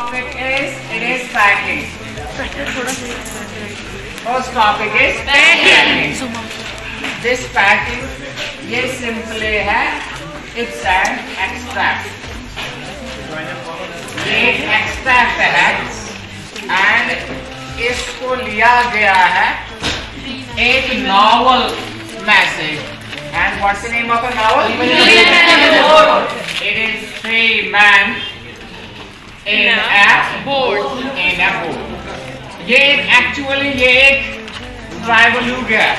topic is it is packing. First topic is packing. This packing ये simply है it's an extract. ये extract है and इसको लिया गया है एक novel message. And what's the name of a novel? It is Three Men in a Boat. In a boat. ये actually ये एक travelogue है.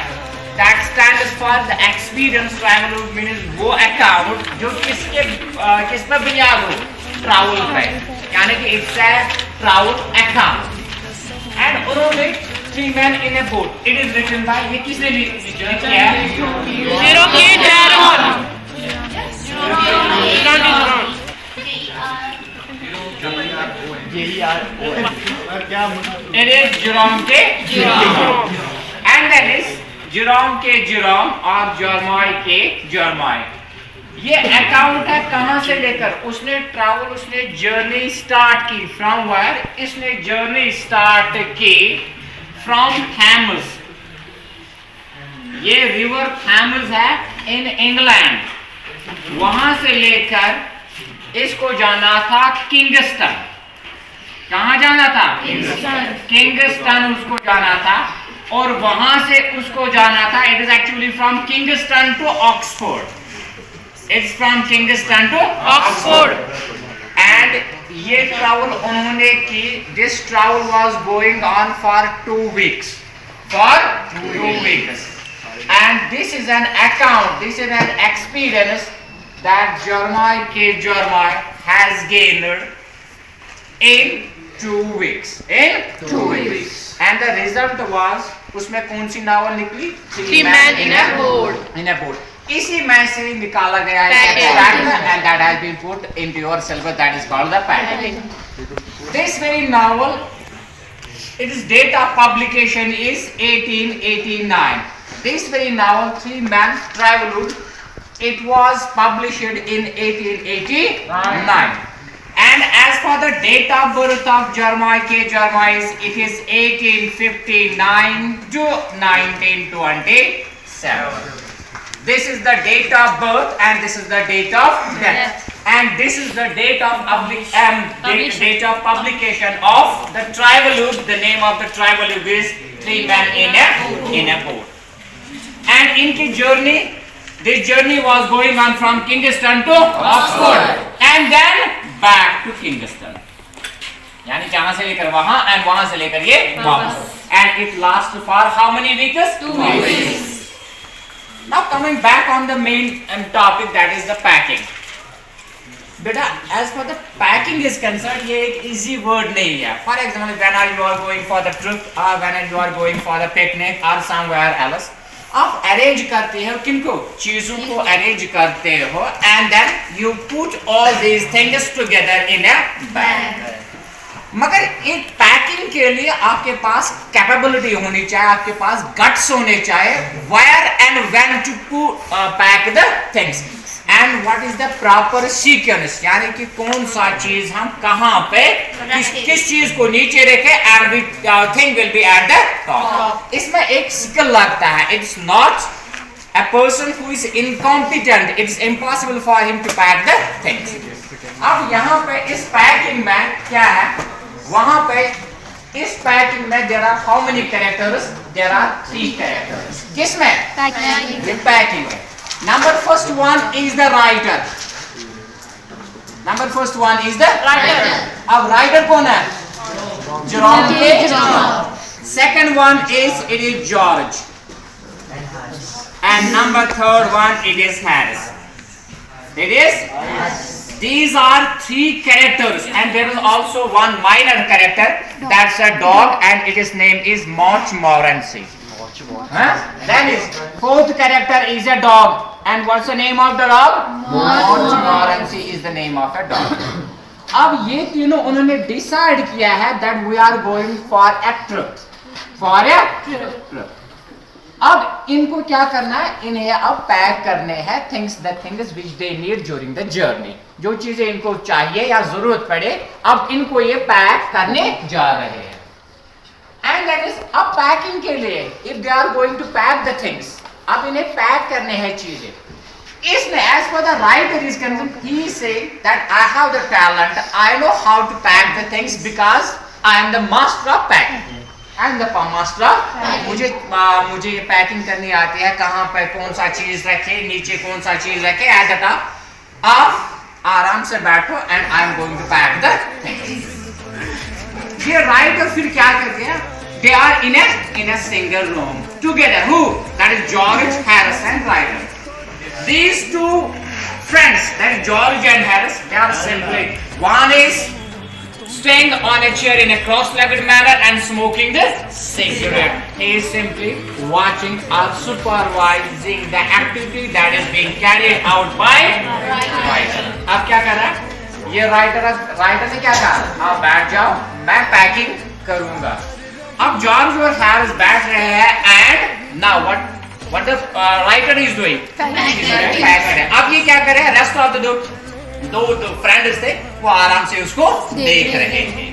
That stands for the experience. Travelogue means वो account जो किस पर बुनियाद हो? Travel पे. यानी कि it's a travel account. And उन्होंने Three Men in a Boat. It is written by ये किसने लिखा है? It is Jerome के and then is Jerome के Jerome और Jeremiah के Jeremiah. ये अकाउंट है कहाँ से लेकर उसने ट्रैवल उसने जर्नी स्टार्ट की फ्रॉम वेयर इसने जर्नी स्टार्ट की फ्रॉम थैमस. ये रिवर थैमस है इन इंग्लैंड. वहां से लेकर इसको जाना था किंगस्टन. कहाँ जाना था? किंगस्टन उसको जाना था और वहां से उसको जाना था. It is actually from Kingston to Oxford. It's from Kingston to Oxford. And ये ट्रैवल उन्होंने की. This travel was going on for 2 weeks. For 2 weeks. And this is an account, this is an experience that Jeremiah K. Jeremiah has gained in 2 weeks. In 2 weeks. And the result was, उसमें कौन सी novel निकली? Three Men in a Boat. In a boat. इसी में से निकाला गया है extract and that has been put into your syllabus. That is called the packing. This very novel, its date of publication is 1889. This very novel, Three Men Travelogue, it was published in 1889. And as for the date of birth of Jeremiah K. Jeremiah, it is 1859 to 1927. This is the date of birth and this is the date of death. And this is the date of date of publication of the Travelogue. The name of the Travelogue is Three Men in a Boat. And in the journey, this journey was going on from Kingston to Oxford and then back to Kingston. यानी जहाँ से लेकर वहाँ and वहाँ से लेकर ये वापस. And it lasts for how many weeks? 2 weeks. Now coming back on the main topic, that is the packing. बेटा, as for the packing is concerned, ये एक easy word नहीं है. For example, when you are going for the trip or when you are going for the picnic or somewhere else, आप arrange करते हो किनको? चीजों को अरेंज करते हो and then you put all these things together in a bag. मगर एक पैकिंग के लिए आपके पास कैपेबिलिटी होनी चाहिए, आपके पास गट्स होने चाहिए. Where and when to pack the things and what is the proper sequence. यानी कि कौन सा चीज हम कहाँ पे किस चीज को नीचे रखे and we thing will be at the top. इसमें एक स्किल लगता है. It's not a person who is incompetent. It's impossible for him to pack the things. अब यहाँ पे इस पैकिंग में क्या है? वहाँ पे इस पैकिंग में there are how many characters? There are 3 characters. किसमें? पैकिंग में. Number first one is the writer. Number first one is the writer. अब writer कौन है? Jerome. Second one is George. And number third one it is Harris. It is? These are 3 characters and there is also one minor character. That's a dog and its name is Montmorency. Then is fourth character is a dog and what's the name of the dog? Montmorency is the name of a dog. अब ये तीनों उन्होंने decide किया है that we are going for a trip. For a trip. अब इनको क्या करना है? इन्हें अब पैक करने हैं things which they need during the journey. जो चीजें इनको चाहिए या जरूरत पड़े, अब इनको ये पैक करने जा रहे हैं। एंड दैट इज अब पैकिंग के लिए, if they are going to pack the things, अब इन्हें पैक करने हैं चीजें। इसने as per the writer is concern, he is saying that I have the talent, I know how to pack the things because I am the master of packing. I am the master of, मुझे ये packing करनी आती है, कहाँ पर कौन सा चीज रखे, नीचे कौन सा चीज रखे, एट द टॉप। आप आराम से बैठो and I am going to pack the things. ये राइटर फिर क्या करते हैं, they are in a single room together. Who? That is George Harris and Ryder. These two friends, that is George and Harris, they are simply, one is staying on a chair in a cross-legged manner and smoking the cigarette. He is simply watching or supervising the activity that is being carried out by Ryder. अब क्या कर रहा है ये writer ने क्या कहा, आप बैठ जाओ, मैं पैकिंग करूंगा। अब जॉर्ज और हैरिस बैठ रहे हैं and now what the writer is doing, अब ये क्या कर रहे हैं, रेस्ट ऑफ द दो फ्रेंड्स थे वो आराम से उसको देख रहे थे।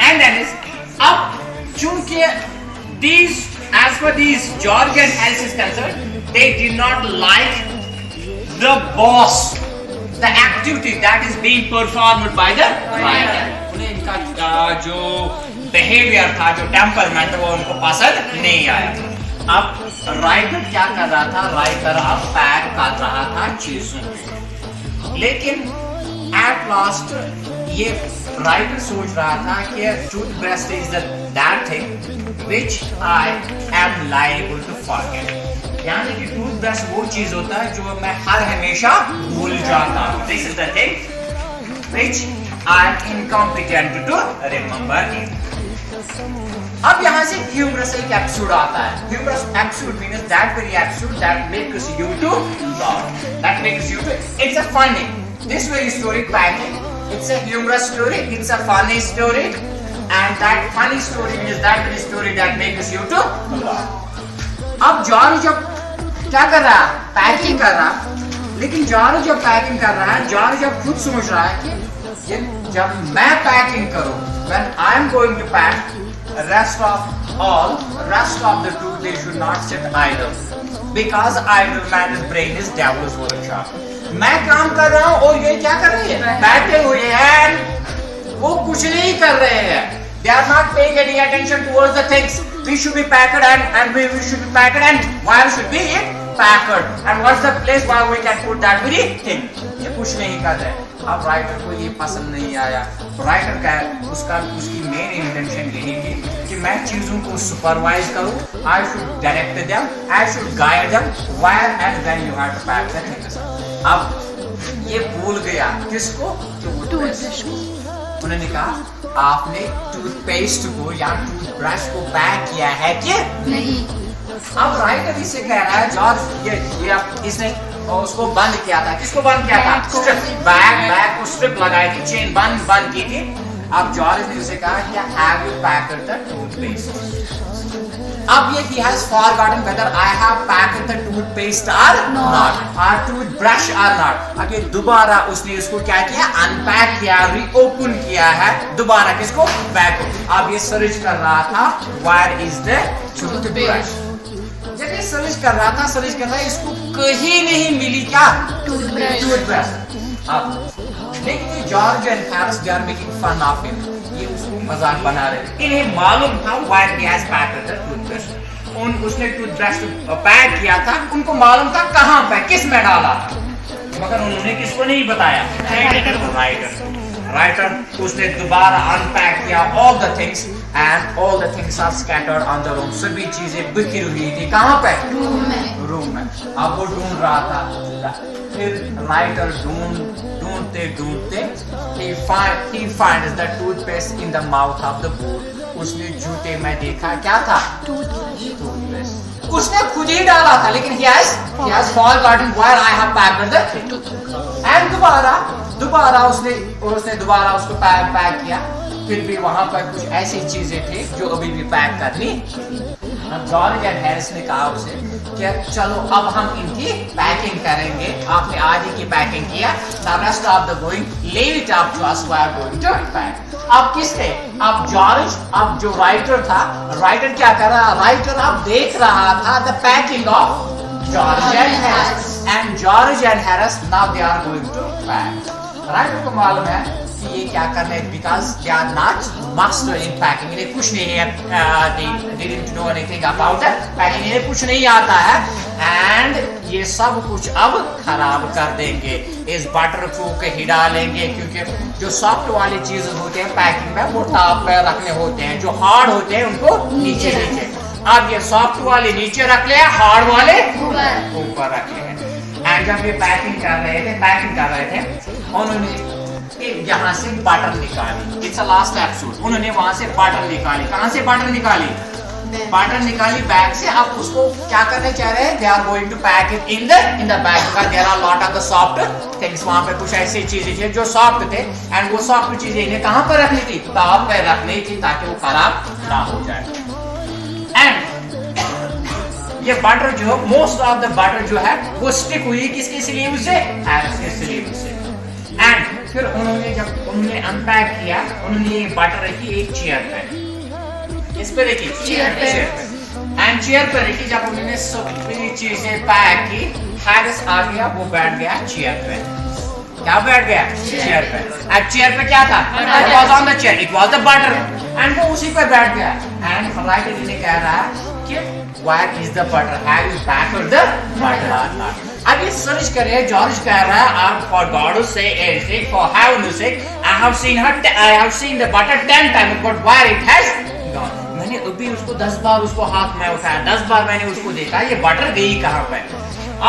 एंड देन इज अब चूंकि these as per these George and Harris is concerned, they did not like the boss, the activity that is being performed by the writer. उन्हें इनका जो बिहेवियर था, जो टेम्परमेंट, वो उनको पसंद नहीं आया। अब राइटर क्या कर रहा था, राइटर अब पैक कर रहा था चीजों, लेकिन एट लास्ट ये राइटर सोच रहा था कि toothbrush is that thing which I am liable to forget, यानी कि टूथब्रश वो चीज होता है जो मैं हर हमेशा भूल जाता हूँ। This is the thing which I am incompetent to remember it. अब यहाँ से ह्यूमरस एक एपिसोड आता है। Humorous episode means that very episode that makes you to laugh, that makes you to, it's a funny, this very story packing, it's a humorous story, it's a funny story, and that funny story means that very story that makes you to laugh। अब George जब क्या कर रहा है, packing कर रहा, लेकिन George जब पैकिंग कर रहा है, जॉर्ज जब खुद समझ रहा है कि ये जब मैं पैकिंग करूं, when I am going to pack, rest of the two, they should not sit idle, because idle man's brain is devil's workshop। मैं काम कर रहा हूं और ये क्या कर रहे हैं, बैठे हुए हैं, वो कुछ नहीं कर रहे हैं, they are not paying any attention towards the things। We should be packed and we should be packed, and where should be it packed, and what's the place where we can put that very thing, ये कुछ नहीं कर रहे। अब writer को ये पसंद नहीं आया। राइटर का उसकी मेन इंटेंशन यही थी कि मैं चीजों को सुपरवाइज करूं, I should direct them, I should guide them where and when you have to pack the things. अब ये भूल गया किसको, टूथब्रश को। उन्होंने कहा आपने टूथपेस्ट को या टूथब्रश को पैक किया है कि नहीं। अब राइटर इसे कह रहा है जॉर्ज ये इसने और उसको बंद किया था, किसको बंद किया था, स्ट्रिप, बैग को स्ट्रिप लगाई थी, चेन बंद की थी। अब जॉर्ज ने उसे कहा कि have you packed the toothpaste. अब ये he has forgotten whether I have packed the toothpaste or not, or toothbrush or not। अब ये दोबारा उसने इसको क्या किया, अनपैक किया, रीओपन किया है दोबारा, किसको, बैग को। अब ये सर्च कर रहा था where is the toothbrush। जब ये सर्च कर रहा है, इसको कहीं नहीं मिली क्या, टूथब्रश। अब लेकिन George and Harris they are making fun of him, ये उसको मजाक बना रहे थे। इन्हें मालूम था why he has packed the toothbrush, उसने टूथब्रश पैक किया था, उनको मालूम था कहाँ पे, किस में डाला था, मगर उन्होंने किसको नहीं बताया, राइटर उसने दोबारा अनपैक किया all the things and all the things are scattered on the room, सभी चीजें बिखरी हुई थी कहाँ पे, रूम में। अब वो ढूंढ रहा था, फिर राइटर ढूंढते he finds the toothpaste in the mouth of the boot। उसने जूते में देखा क्या था, टूथपेस्ट। उसने खुद ही डाला था, लेकिन he has forgotten where I have packed the toothpaste। and दोबारा उसने दोबारा उसको पैक किया, फिर भी वहां पर कुछ ऐसी चीजें थी जो अभी भी पैक करनी। जॉर्ज एंड हैरिस ने कहा उसे कि चलो अब हम इनकी पैकिंग करेंगे। आपने आधी की पैकिंग किया, the rest of the going leave it up to us, we are going to pack। अब किसने, अब जॉर्ज, अब जो राइटर था, राइटर क्या कर रहा, राइटर अब देख रहा था the packing of George and Harris, and George and Harris now they are going to pack। Writer को मालूम है कि ये क्या करने, because they are not master in packing, इन्हें कुछ नहीं है, they didn't know anything about it, packing इन्हें कुछ नहीं आता है, and ये सब कुछ अब खराब कर देंगे, इस बटर को कहीं डालेंगे, क्योंकि जो सॉफ्ट वाली चीजें होते हैं पैकिंग में वो टॉप पे रखने होते हैं, जो हार्ड होते हैं उनको नीचे नीचे। अब ये सॉफ्ट वाले नीचे रख ले, हार्ड वाले ऊपर रख ले। एंड जब ये पैकिंग कर रहे थे उन्होंने यहाँ से बटर निकाली, इट्स अ लास्ट एपिसोड, उन्होंने वहां से बटर निकाली। कहाँ से बटर निकाली, बटर निकाली बैग से। अब उसको क्या करने चाह रहे हैं, they are going to pack it in the bag, because there are lot of the soft things, वहां पे कुछ ऐसी चीजें थी जो सॉफ्ट थे, एंड वो सॉफ्ट चीजें इन्हें कहाँ पर रखनी थी, टॉप पे रखनी थी, ताकि वो खराब ना हो जाए। एंड ये बटर जो, मोस्ट ऑफ द बटर जो है वो स्टिक हुई किसके स्लीव से, हैरिस के स्लीव से। एंड फिर उन्होंने जब उन्होंने अनपैक किया, उन्होंने ये बटर रखी एक चेयर पे, इस पे रखी चेयर पे, एंड चेयर पे रखी। जब उन्होंने सभी चीजें पैक की, हैरिस आ गया, वो बैठ गया चेयर पे। क्या बैठ गया, चेयर पे। अब चेयर पे क्या था, it was on the chair, it was the butter, and वो उसी पे बैठ गया। एंड राइटर ने कह रहा है कि where is the butter, have you packed the butter or not? अब ये सर्च करिए, जॉर्ज कह रहा है, आप for God's sake, for heaven's sake, I have seen the butter 10 times, but where it has gone? मैंने अभी उसको 10 बार उसको हाथ में उठाया, 10 बार मैंने उसको देखा, ये बटर गई कहाँ पे।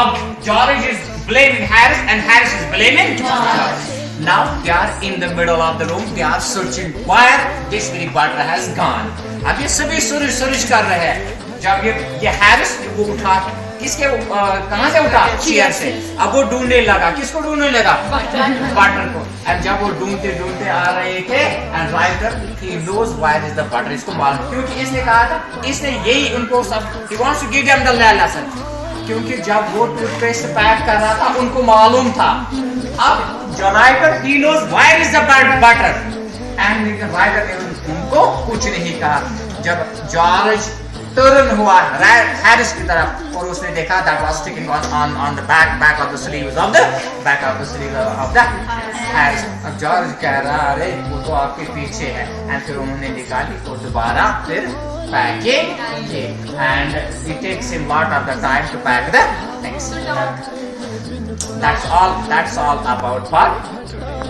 अब George is blaming Harris and Harris is blaming George। Now they are in the middle of the room, they are searching where this very butter has gone। अब ये सभी सर्च कर रहे हैं। जब ये हैरिस वो उठा, किसके कहाँ से उठा, चेयर से। अब वो ढूंढने लगा, किसको ढूंढने लगा, बटर को। और जब वो ढूंढते ढूंढते आ रहे थे, and writer he knows where is the butter, इसको मालूम, क्योंकि इसने कहा था, इसने यही उनको सब, he wants to give them the lesson, क्योंकि जब वो टूथपेस्ट पैक कर रहा था उनको मालूम था। अब जो writer he knows where is the butter, and writer ने उनको कुछ नहीं कहा। जब जॉर्ज टर्न हुआ हैरिस की तरफ और उसने देखा that was sticking on the back of the sleeves of the Harris. अब जॉर्ज कह रहा, अरे वो तो आपके पीछे है, एंड फिर उन्होंने निकाली और दोबारा फिर पैकिंग की, and it takes him lot of the time to pack the things। That's all about part 2।